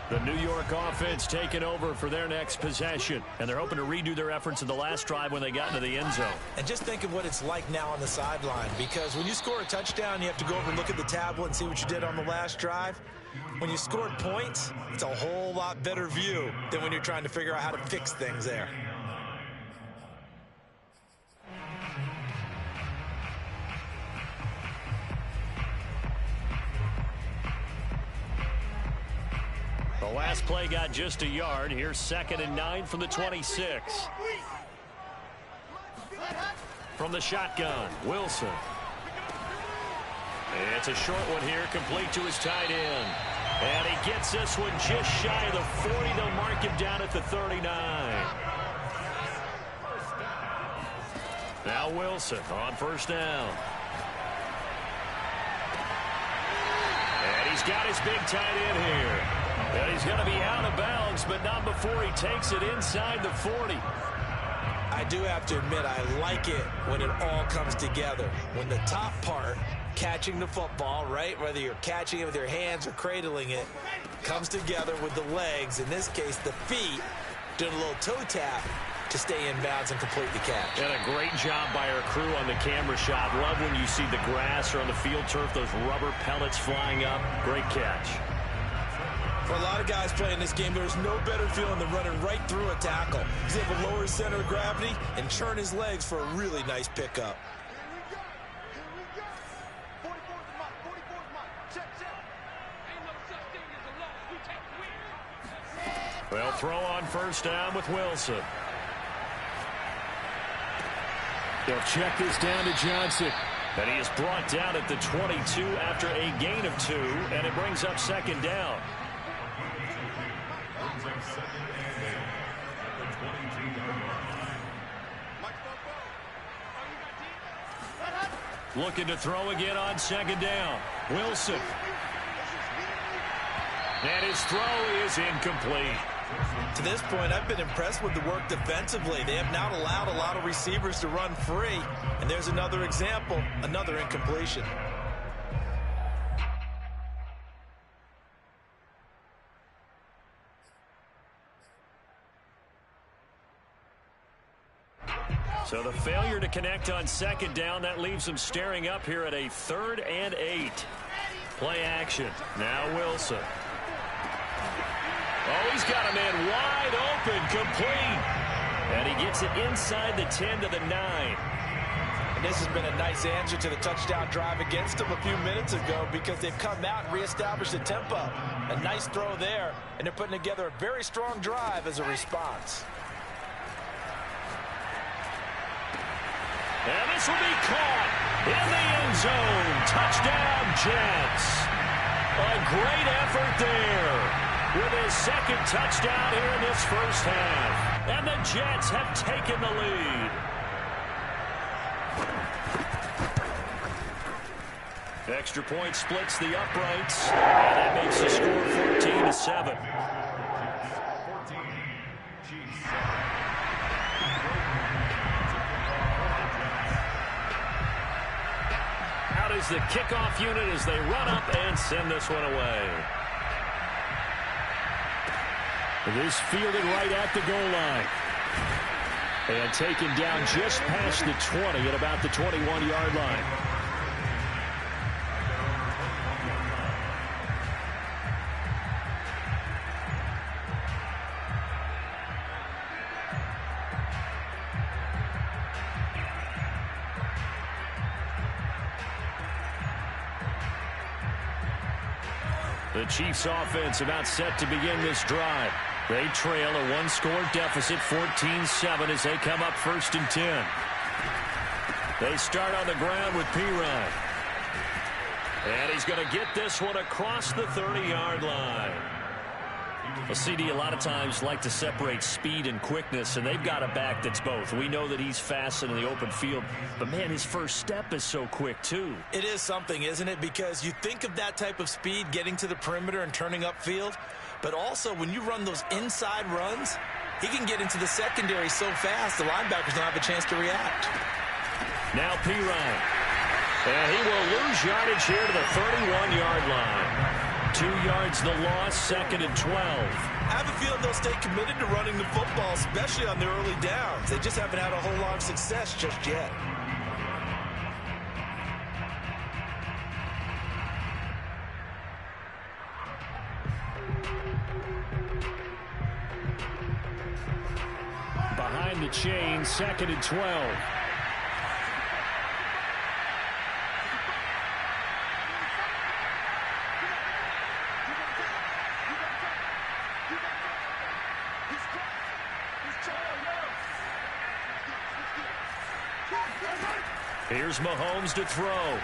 The New York offense taking over for their next possession. And they're hoping to redo their efforts in the last drive when they got into the end zone. And just think of what it's like now on the sideline. Because when you score a touchdown, you have to go over and look at the tablet and see what you did on the last drive. When you scored points, it's a whole lot better view than when you're trying to figure out how to fix things there. The last play got just a yard. Here's 2nd and 9 from the 26. From the shotgun, Wilson. It's a short one here, complete to his tight end. And he gets this one just shy of the 40. They'll mark him down at the 39. Now Wilson on 1st down. And he's got his big tight end here. And he's going to be out of bounds, but not before he takes it inside the 40. I do have to admit, I like it when it all comes together. When the top part, catching the football, right, whether you're catching it with your hands or cradling it, comes together with the legs, in this case the feet, doing a little toe tap to stay in bounds and complete the catch. And a great job by our crew on the camera shot. Love when you see the grass or on the field turf, those rubber pellets flying up. Great catch. For a lot of guys playing this game, there's no better feeling than running right through a tackle. He's able to lower his center of gravity and churn his legs for a really nice pickup. Well, throw on 1st down with Wilson. They'll check this down to Johnson. And he is brought down at the 22 after a gain of 2, and it brings up 2nd down. Looking to throw again on 2nd down. Wilson. And his throw is incomplete. To this point, I've been impressed with the work defensively. They have not allowed a lot of receivers to run free. And there's another example, another incompletion. So the failure to connect on 2nd down, that leaves them staring up here at a 3rd and 8. Play action. Now Wilson. Oh, he's got a man wide open, complete. And he gets it inside the 10 to the 9. And this has been a nice answer to the touchdown drive against them a few minutes ago because they've come out and reestablished the tempo. A nice throw there, and they're putting together a very strong drive as a response. And this will be caught in the end zone. Touchdown, Jets. A great effort there with his 2nd touchdown here in this 1st half. And the Jets have taken the lead. Extra point splits the uprights. And that makes the score 14-7. Is the kickoff unit as they run up and send this one away. This fielded right at the goal line. And taken down just past the 20 at about the 21-yard line. The Chiefs offense about set to begin this drive. They trail a 1-score deficit, 14-7 as they come up 1st and 10. They start on the ground with Perine. And he's going to get this one across the 30-yard line. Well, CD, a lot of times like to separate speed and quickness, and they've got a back that's both. We know that he's fast in the open field, but, man, his first step is so quick, too. It is something, isn't it? Because you think of that type of speed getting to the perimeter and turning upfield, but also when you run those inside runs, he can get into the secondary so fast the linebackers don't have a chance to react. Now Perine. And he will lose yardage here to the 31-yard line. 2 yards the loss, 2nd and 12. I have a feeling they'll stay committed to running the football, especially on their early downs. They just haven't had a whole lot of success just yet. Behind the chain, 2nd and 12. Here's Mahomes to throw.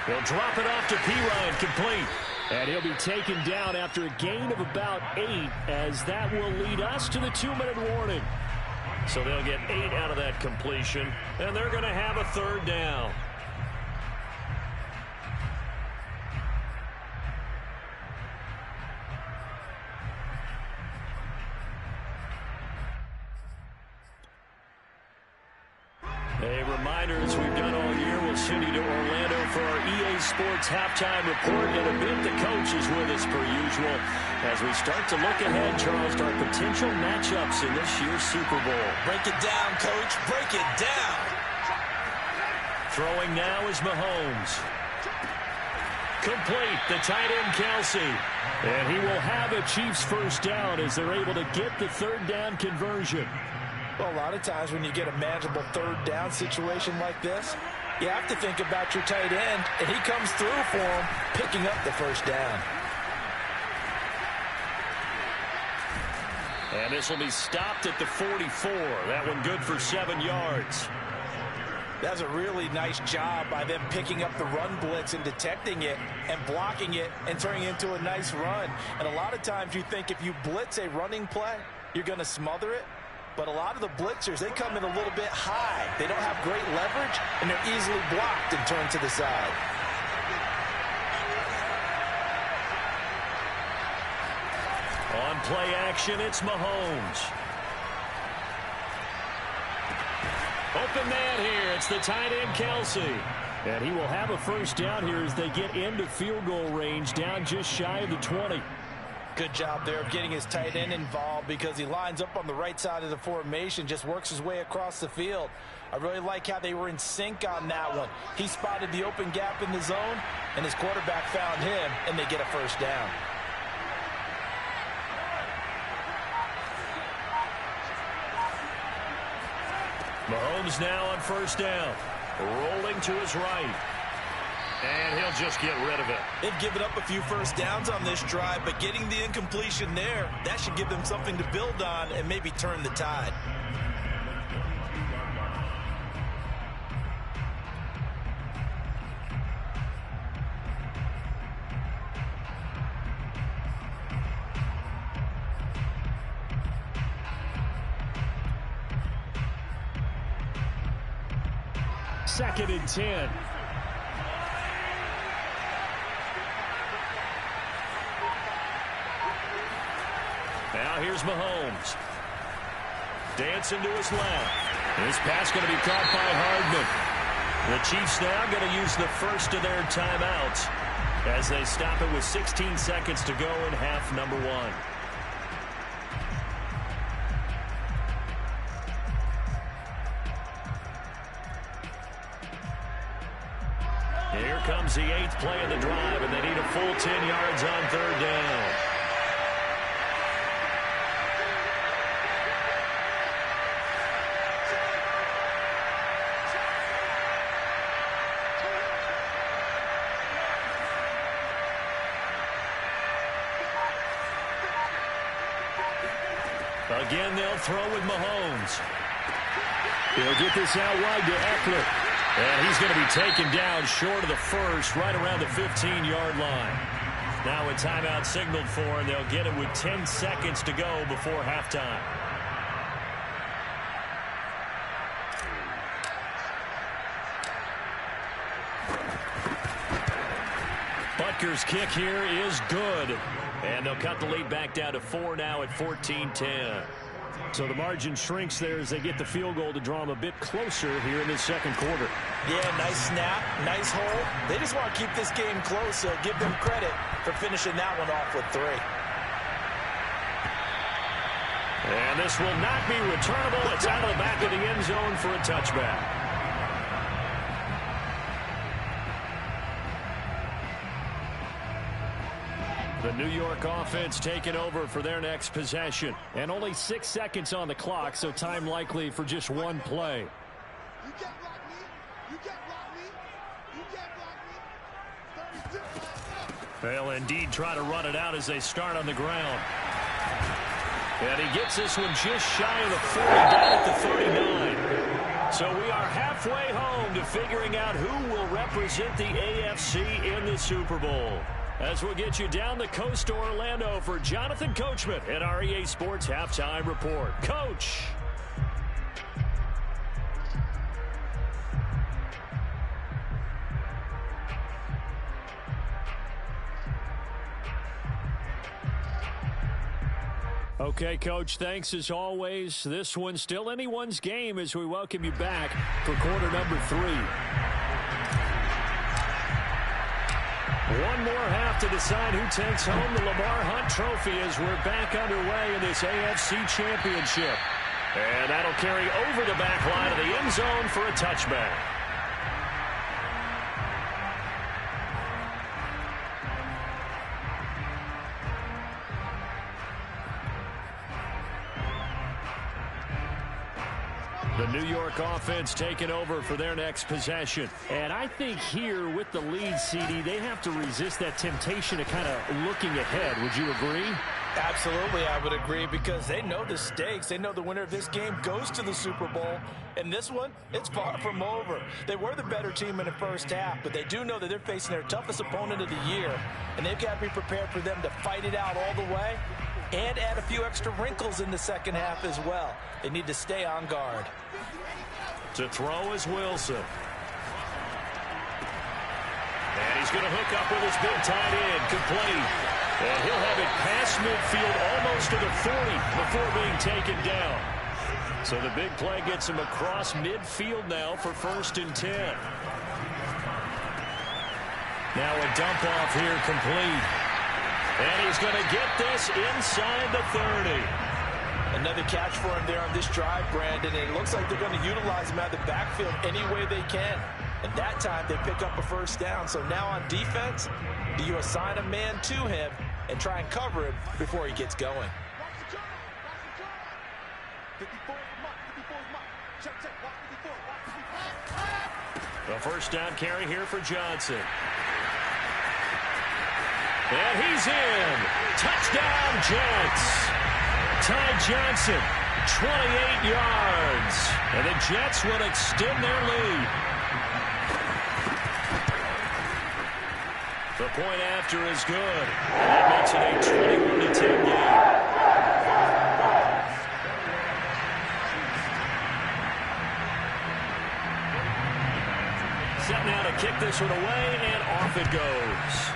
He'll drop it off to Pirine, complete. And he'll be taken down after a gain of about 8, as that will lead us to the 2-minute warning. So they'll get 8 out of that completion, and they're going to have a 3rd down. A reminder, as we've done all year, we'll send you to Orlando for our EA Sports halftime report. In a bit, the coach is with us per usual as we start to look ahead, Charles, to our potential matchups in this year's Super Bowl. Break it down, Coach. Break it down. Throwing now is Mahomes. Complete, the tight end Kelsey. And he will have a Chiefs 1st down as they're able to get the 3rd down conversion. Well, a lot of times when you get a manageable 3rd down situation like this, you have to think about your tight end, and he comes through for him, picking up the 1st down. And this will be stopped at the 44. That one good for 7 yards. That's a really nice job by them picking up the run blitz and detecting it and blocking it and turning it into a nice run. And a lot of times you think if you blitz a running play, you're going to smother it. But a lot of the blitzers, they come in a little bit high. They don't have great leverage, and they're easily blocked and turned to the side. On play action, it's Mahomes. Open man here. It's the tight end, Kelsey. And he will have a 1st down here as they get into field goal range, down just shy of the 20. Good job there of getting his tight end involved because he lines up on the right side of the formation, just works his way across the field. I really like how they were in sync on that one. He spotted the open gap in the zone, and his quarterback found him, and they get a 1st down. Mahomes now on 1st down. Rolling to his right. And he'll just get rid of it. They've given up a few 1st downs on this drive, but getting the incompletion there, that should give them something to build on and maybe turn the tide. Second and 10. Now here's Mahomes. Dancing to his left. This pass going to be caught by Hardman. The Chiefs now going to use the 1st of their timeouts as they stop it with 16 seconds to go in half number 1. Here comes the 8th play of the drive, and they need a full 10 yards on 3rd down. Again, they'll throw with Mahomes. He'll get this out wide to Eckler. And he's going to be taken down short of the 1st, right around the 15-yard line. Now a timeout signaled for, and they'll get it with 10 seconds to go before halftime. Butker's kick here is good. And they'll cut the lead back down to 4 now at 14-10. So the margin shrinks there as they get the field goal to draw them a bit closer here in the 2nd quarter. Yeah, nice snap, nice hole. They just want to keep this game close, so give them credit. for finishing that one off with 3. And this will not be returnable. It's out of the back of the end zone for a touchback. The New York offense taking over for their next possession. And only 6 seconds on the clock, so time likely for just one play. You can't block me. You can't block me. You can't block me. 36. They'll indeed try to run it out as they start on the ground. And he gets this one just shy of the 40, down at the 39. So we are halfway home to figuring out who will represent the AFC in the Super Bowl. As we'll get you down the coast to Orlando for Jonathan Coachman at our EA Sports Halftime Report. Coach. Okay, Coach, thanks as always. This one's still anyone's game as we welcome you back for quarter number 3. One more half to decide who takes home the Lamar Hunt Trophy as we're back underway in this AFC Championship. And that'll carry over the back line of the end zone for a touchback. The New York offense taking over for their next possession. And I think here with the lead, CD, they have to resist that temptation of kind of looking ahead. Would you agree? Absolutely, I would agree, because they know the stakes. They know the winner of this game goes to the Super Bowl. And this one, it's far from over. They were the better team in the first half, but they do know that they're facing their toughest opponent of the year. And they've got to be prepared for them to fight it out all the way and add a few extra wrinkles in the second half as well. They need to stay on guard. To throw is Wilson. And he's going to hook up with his big tight end, complete. And he'll have it past midfield almost to the 40 before being taken down. So the big play gets him across midfield now for 1st and 10. Now a dump off here, complete. And he's going to get this inside the 30. Another catch for him there on this drive, Brandon. And it looks like they're going to utilize him out of the backfield any way they can. And that time they pick up a first down. So now on defense, do you assign a man to him and try and cover him before he gets going? A first down carry here for Johnson. And he's in. Touchdown, Jets. Ty Johnson, 28 yards. And the Jets will extend their lead. The point after is good. That makes it a 21-10 game. Set now to kick this one away, and off it goes.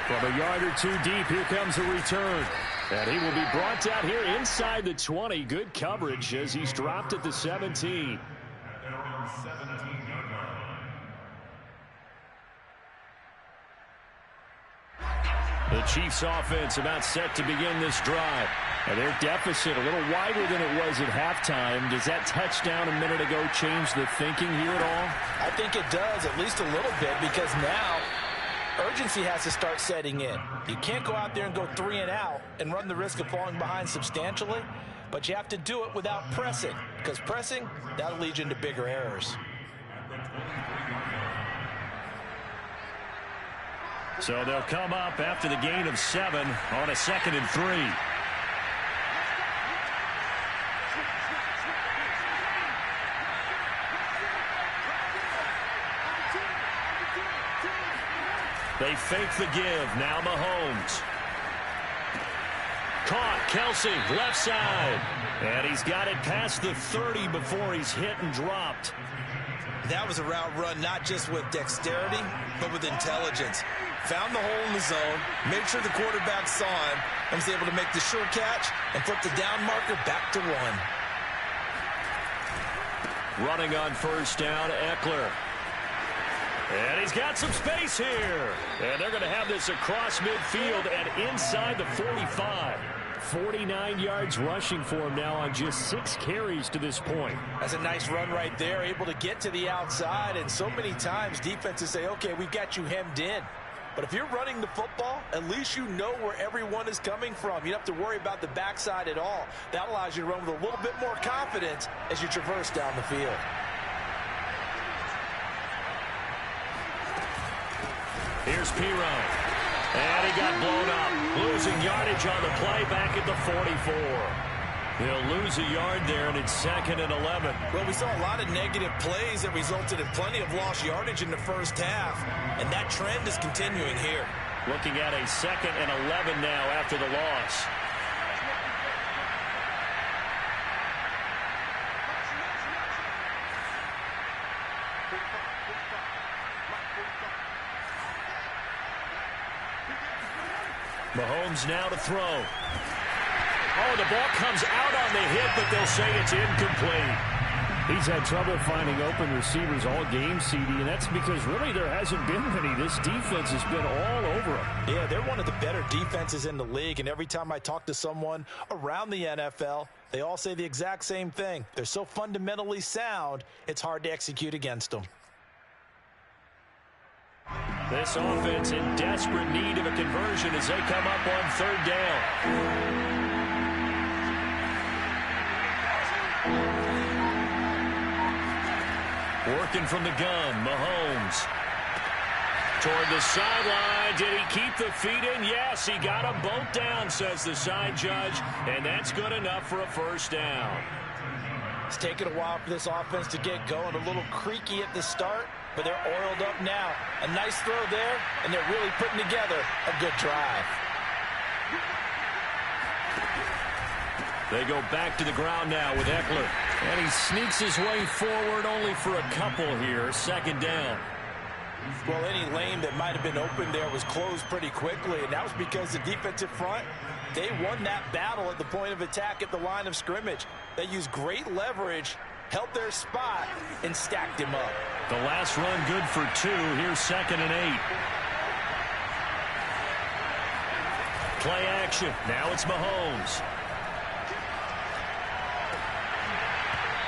From a yard or two deep, here comes a return. And he will be brought down here inside the 20. Good coverage as he's dropped at the 17. The Chiefs offense about set to begin this drive. And their deficit a little wider than it was at halftime. Does that touchdown a minute ago change the thinking here at all? I think it does, at least a little bit, because now urgency has to start setting in. You can't go out there and go 3 and out and run the risk of falling behind substantially, but you have to do it without pressing, because pressing, that'll lead you into bigger errors. So they'll come up after the gain of 7 on a 2nd and 3. They fake the give. Now Mahomes. Caught. Kelsey, left side. And he's got it past the 30 before he's hit and dropped. That was a route run not just with dexterity, but with intelligence. Found the hole in the zone, made sure the quarterback saw him, and was able to make the sure catch and flip the down marker back to 1. Running on first down, Eckler. And he's got some space here. And they're going to have this across midfield and inside the 45. 49 yards rushing for him now on just 6 carries to this point. That's a nice run right there, able to get to the outside. And so many times defenses say, okay, we've got you hemmed in. But if you're running the football, at least you know where everyone is coming from. You don't have to worry about the backside at all. That allows you to run with a little bit more confidence as you traverse down the field. Here's Perine. And he got blown up. Losing yardage on the play back at the 44. He'll lose a yard there, and it's 2nd and 11. Well, we saw a lot of negative plays that resulted in plenty of lost yardage in the first half, and that trend is continuing here. Looking at a 2nd and 11 now after the loss. Mahomes now to throw. Oh, the ball comes out on the hit, but they'll say it's incomplete. He's had trouble finding open receivers all game, CD, and that's because really there hasn't been many. This defense has been all over him. Yeah, they're one of the better defenses in the league, and every time I talk to someone around the NFL, they all say the exact same thing. They're so fundamentally sound, it's hard to execute against them. This offense in desperate need of a conversion as they come up on 3rd down. Working from the gun, Mahomes. Toward the sideline. Did he keep the feet in? Yes, he got them both down, says the side judge, and that's good enough for a 1st down. It's taken a while for this offense to get going. A little creaky at the start, but they're oiled up now. A nice throw there, and they're really putting together a good drive. They go back to the ground now with Eckler. And he sneaks his way forward only for a couple here. 2nd down. Well, any lane that might have been open there was closed pretty quickly, and that was because the defensive front, they won that battle at the point of attack at the line of scrimmage. They used great leverage, held their spot, and stacked him up. The last run good for 2. Here's 2nd and 8. Play action. Now it's Mahomes.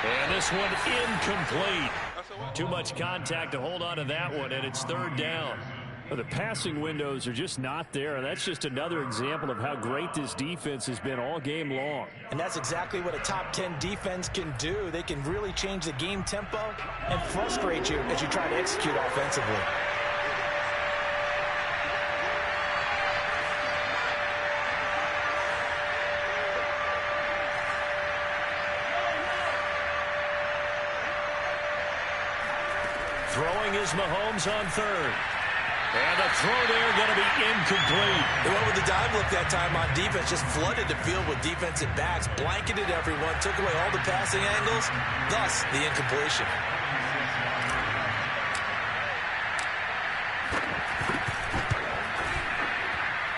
And this one incomplete. Too much contact to hold on to that one, and it's 3rd down. Well, the passing windows are just not there, and that's just another example of how great this defense has been all game long. And that's exactly what a top 10 defense can do. They can really change the game tempo and frustrate you as you try to execute offensively. Throwing is Mahomes on 3rd. And the throw there going to be incomplete. They went with the dive look that time on defense, just flooded the field with defensive backs, blanketed everyone, took away all the passing angles, thus the incompletion.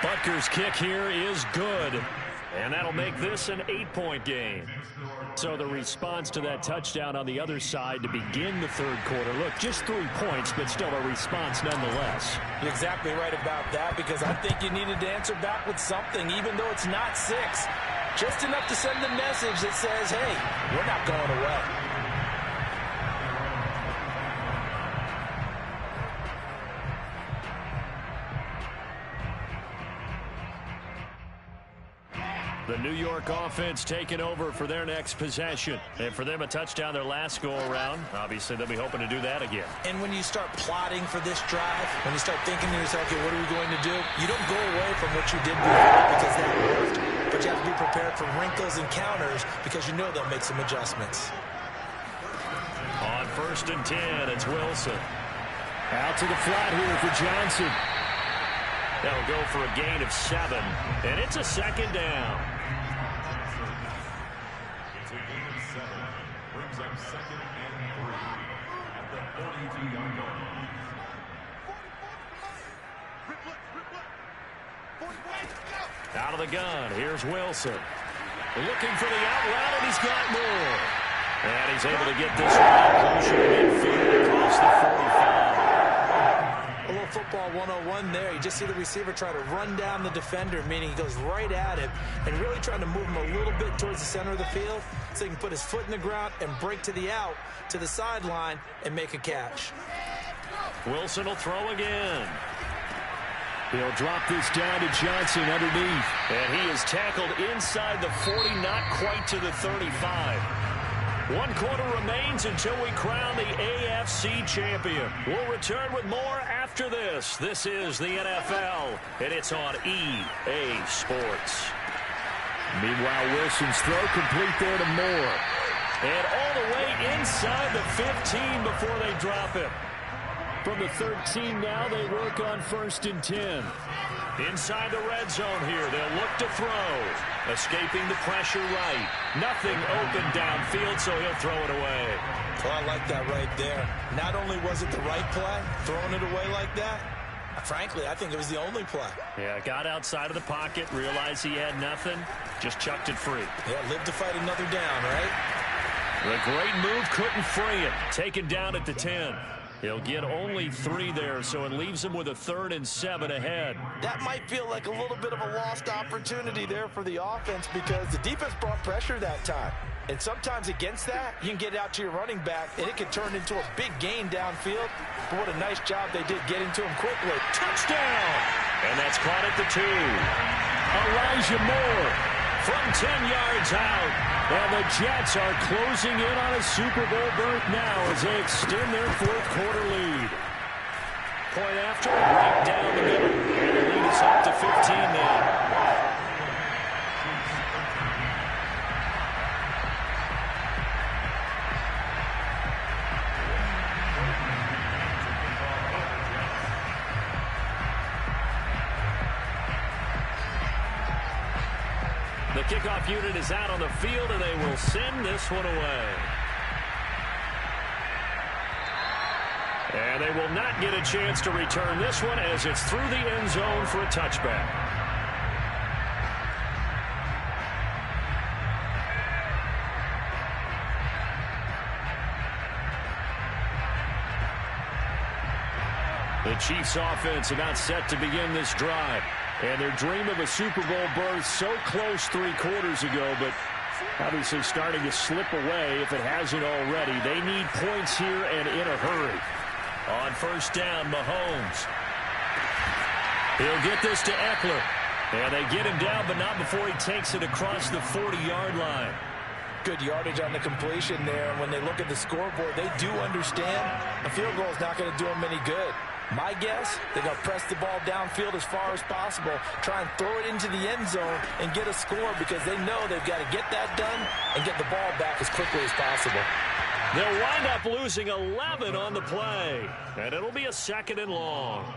Butker's kick here is good. And that'll make this an 8-point game. So the response to that touchdown on the other side to begin the 3rd quarter. Look, just 3 points, but still a response nonetheless. You're exactly right about that, because I think you needed to answer back with something, even though it's not 6. Just enough to send the message that says, hey, we're not going away. The New York offense taking over for their next possession. And for them, a touchdown their last go-around. Obviously, they'll be hoping to do that again. And when you start plotting for this drive, when you start thinking to yourself, okay, what are we going to do? You don't go away from what you did before because that worked. But you have to be prepared for wrinkles and counters because you know they'll make some adjustments. On 1st and 10, it's Wilson. Out to the flat here for Johnson. That'll go for a gain of 7. And it's a 2nd down. It's a gain of 7. Brings up 2nd and 3 at the 42-yard line. Out of the gun, here's Wilson. Looking for the out route, and he's got more. And he's able to get this one closer to midfield across the 45. football 101 there. You just see the receiver try to run down the defender, meaning he goes right at him and really trying to move him a little bit towards the center of the field so he can put his foot in the ground and break to the out, to the sideline, and make a catch. Wilson will throw again. He'll drop this down to Johnson underneath. And he is tackled inside the 40, not quite to the 35. 1 quarter remains until we crown the AFC champion. We'll return with more after this. This is the NFL, and it's on EA Sports. Meanwhile, Wilson's throw complete there to Moore. And all the way inside the 15 before they drop him. From the 13 now, they work on 1st and 10. Inside the red zone here, they'll look to throw. Escaping the pressure right. Nothing open downfield, so he'll throw it away. Well, I like that right there. Not only was it the right play, throwing it away like that, frankly, I think it was the only play. Yeah, got outside of the pocket, realized he had nothing, just chucked it free. Yeah, lived to fight another down, right? The great move couldn't free him. Taken down at the 10. He'll get only 3 there, so it leaves him with a 3rd and 7 ahead. That might feel like a little bit of a lost opportunity there for the offense because the defense brought pressure that time. And sometimes against that, you can get out to your running back, and it can turn into a big gain downfield. But what a nice job they did getting to him quickly. Touchdown! And that's caught at the 2. Elijah Moore from 10 yards out. And the Jets are closing in on a Super Bowl berth now as they extend their 4th quarter lead. Point after, right down the middle. And the lead is up to 15 now. The kickoff unit is out on the field, and they will send this one away. And they will not get a chance to return this one as it's through the end zone for a touchback. The Chiefs offense about set to begin this drive. And their dream of a Super Bowl berth so close 3 quarters ago, but obviously starting to slip away if it hasn't already. They need points here and in a hurry. On 1st down, Mahomes. He'll get this to Eckler. And they get him down, but not before he takes it across the 40-yard line. Good yardage on the completion there. And when they look at the scoreboard, they do understand a field goal is not going to do them any good. My guess, they're going to press the ball downfield as far as possible, try and throw it into the end zone and get a score because they know they've got to get that done and get the ball back as quickly as possible. They'll wind up losing 11 on the play, and it'll be a 2nd and long.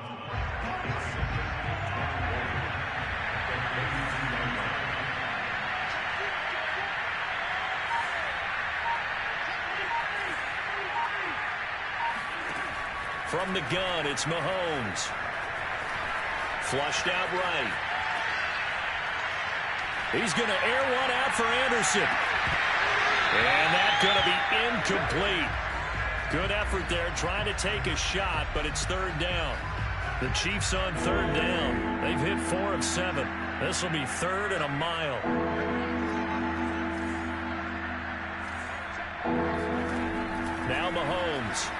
From the gun, it's Mahomes. Flushed out right. He's going to air one out for Anderson. And that's going to be incomplete. Good effort there trying to take a shot, but it's 3rd down. The Chiefs on 3rd down. They've hit 4 of 7. This will be 3rd and a mile. Now Mahomes.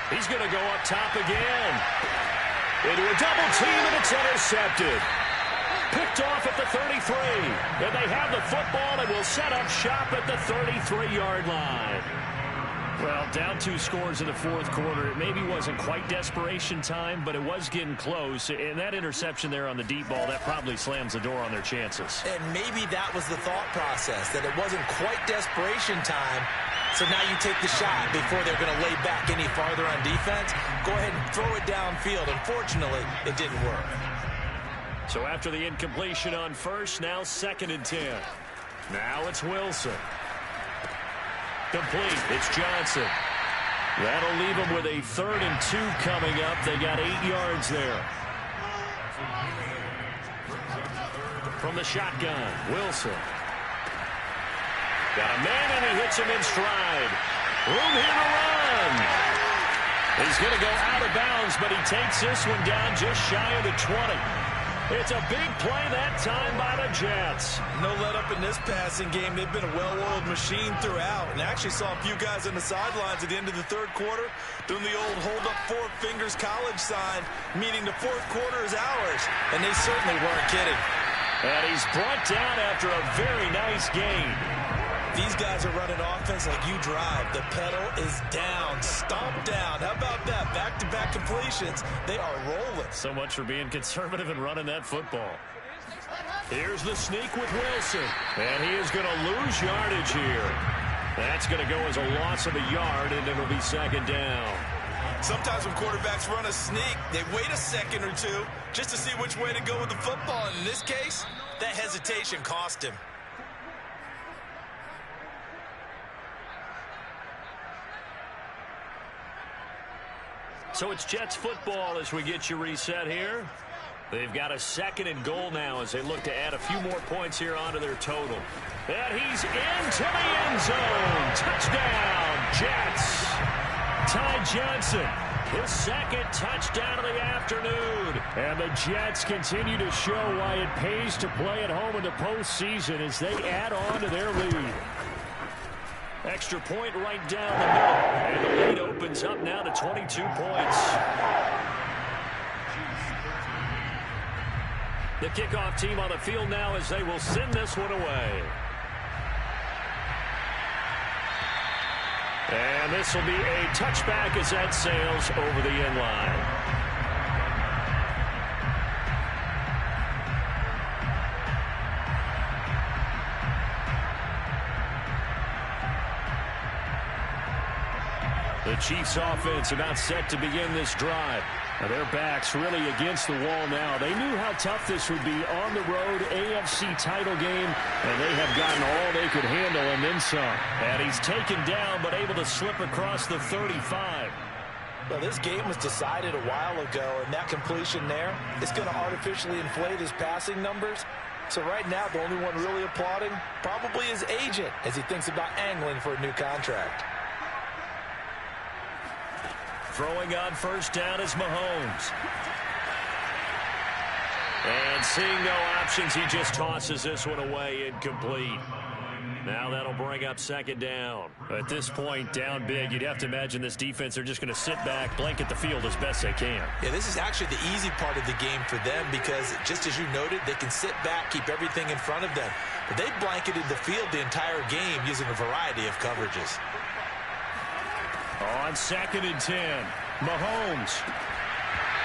He's going to go up top again. Into a double team, and it's intercepted. Picked off at the 33. And they have the football and will set up shop at the 33-yard line. Well, down 2 scores in the 4th quarter. It maybe wasn't quite desperation time, but it was getting close. And that interception there on the deep ball, that probably slams the door on their chances. And maybe that was the thought process, that it wasn't quite desperation time. So now you take the shot before they're going to lay back any farther on defense. Go ahead and throw it downfield. Unfortunately, it didn't work. So after the incompletion on 1st, now 2nd and 10. Now it's Wilson. Complete. It's Johnson. That'll leave them with a 3rd and 2 coming up. They got 8 yards there. From the shotgun, Wilson. Got a man, and he hits him in stride. Room here to run. He's going to go out of bounds, but he takes this one down just shy of the 20. It's a big play that time by the Jets. No let up in this passing game. They've been a well-oiled machine throughout. And I actually saw a few guys on the sidelines at the end of the third quarter doing the old hold up four fingers college sign, meaning the fourth quarter is ours. And they certainly weren't kidding. And he's brought down after a very nice gain. These guys are running offense like you drive. The pedal is down, stomp down. How about that? Back-to-back completions. They are rolling. So much for being conservative and running that football. Here's the sneak with Wilson. And he is going to lose yardage here. That's going to go as a loss of a yard, and it'll be second down. Sometimes when quarterbacks run a sneak, they wait a second or two just to see which way to go with the football. And in this case, that hesitation cost him. So it's Jets football as we get you reset here. They've got a second and goal now as they look to add a few more points here onto their total. And he's into the end zone. Touchdown, Jets. Ty Johnson, his second touchdown of the afternoon. And the Jets continue to show why it pays to play at home in the postseason as they add on to their lead. Extra point right down the middle. And the lead opens up now to 22 points. The kickoff team on the field now as they will send this one away. And this will be a touchback as that sails over the end line. The Chiefs offense about set to begin this drive. Now their backs really against the wall now. They knew how tough this would be on the road, AFC title game, and they have gotten all they could handle and then some. And he's taken down but able to slip across the 35. Well, this game was decided a while ago, and that completion there is going to artificially inflate his passing numbers. So right now, the only one really applauding probably his agent as he thinks about angling for a new contract. Throwing on first down is Mahomes. And seeing no options, he just tosses this one away, incomplete. Now that'll bring up second down. At this point, down big, you'd have to imagine this defense are just going to sit back, blanket the field as best they can. Yeah, this is actually the easy part of the game for them because, just as you noted, they can sit back, keep everything in front of them. But they blanketed the field the entire game using a variety of coverages. On second and 10, Mahomes.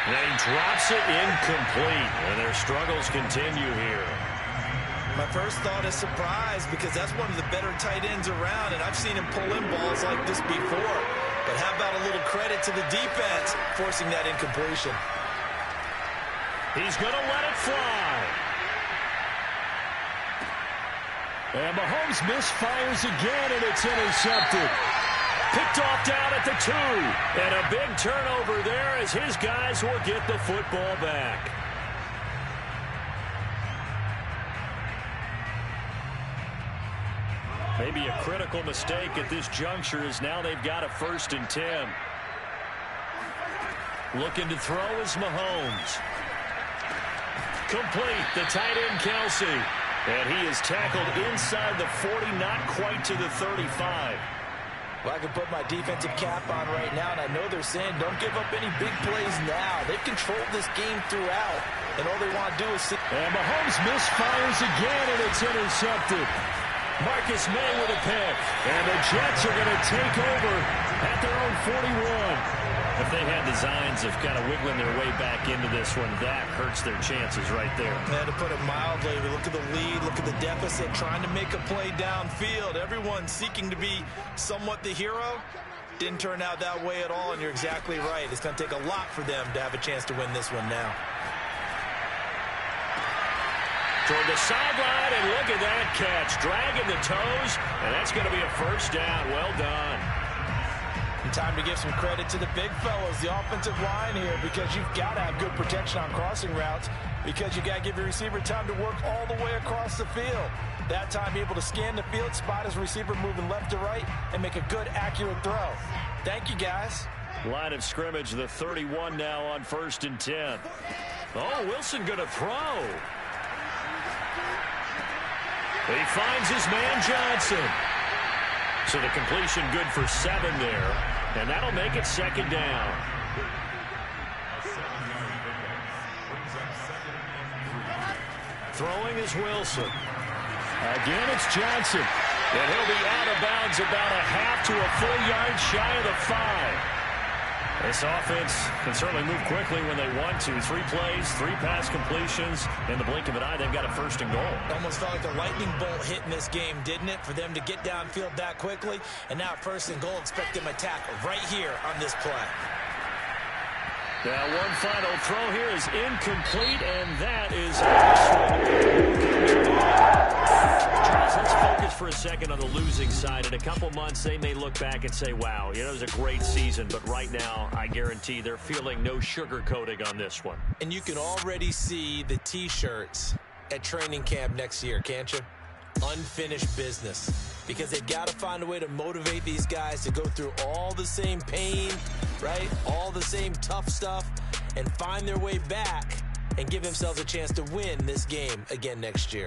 And he drops it incomplete, and their struggles continue here. My first thought is surprise because that's one of the better tight ends around, and I've seen him pull in balls like this before. But how about a little credit to the defense forcing that incompletion? He's going to let it fly. And Mahomes misfires again, and it's intercepted. Picked off down at the 2. And a big turnover there as his guys will get the football back. Maybe a critical mistake at this juncture as now they've got a 1st and 10. Looking to throw is Mahomes. Complete, the tight end Kelsey. And he is tackled inside the 40, not quite to the 35. Well, I can put my defensive cap on right now, and I know they're saying don't give up any big plays now. They've controlled this game throughout, and all they want to do is see. And Mahomes misfires again, and it's intercepted. Marcus May with a pick. And the Jets are going to take over at their own 41. If they had designs of kind of wiggling their way back into this one, that hurts their chances right there. Yeah, to put it mildly, we look at the lead, look at the deficit, trying to make a play downfield. Everyone seeking to be somewhat the hero. Didn't turn out that way at all, and you're exactly right. It's going to take a lot for them to have a chance to win this one now. Toward the sideline, and look at that catch. Dragging the toes, and that's going to be a first down. Well done. And time to give some credit to the big fellas, the offensive line here, because you've got to have good protection on crossing routes, because you got to give your receiver time to work all the way across the field. That time, be able to scan the field, spot his receiver moving left to right, and make a good, accurate throw. Thank you, guys. Line of scrimmage, the 31 now on 1st and 10. Oh, Wilson going to throw. He finds his man Johnson. So the completion good for 7 there. And that'll make it 2nd down. Throwing is Wilson. Again, it's Johnson. And he'll be out of bounds about a half to a full yard shy of the 5. This offense can certainly move quickly when they want to. 3 plays, 3 pass completions. In the blink of an eye, they've got a 1st and goal. Almost felt like a lightning bolt hit in this game, didn't it? For them to get downfield that quickly. And now 1st and goal, expect them to attack right here on this play. Now one final throw here is incomplete, and that is Charles, let's focus for a second on the losing side. In a couple months, they may look back and say, wow, it was a great season. But right now, I guarantee they're feeling no sugarcoating on this one. And you can already see the T-shirts at training camp next year, can't you? Unfinished business. Because they've got to find a way to motivate these guys to go through all the same pain, right? All the same tough stuff, and find their way back and give themselves a chance to win this game again next year.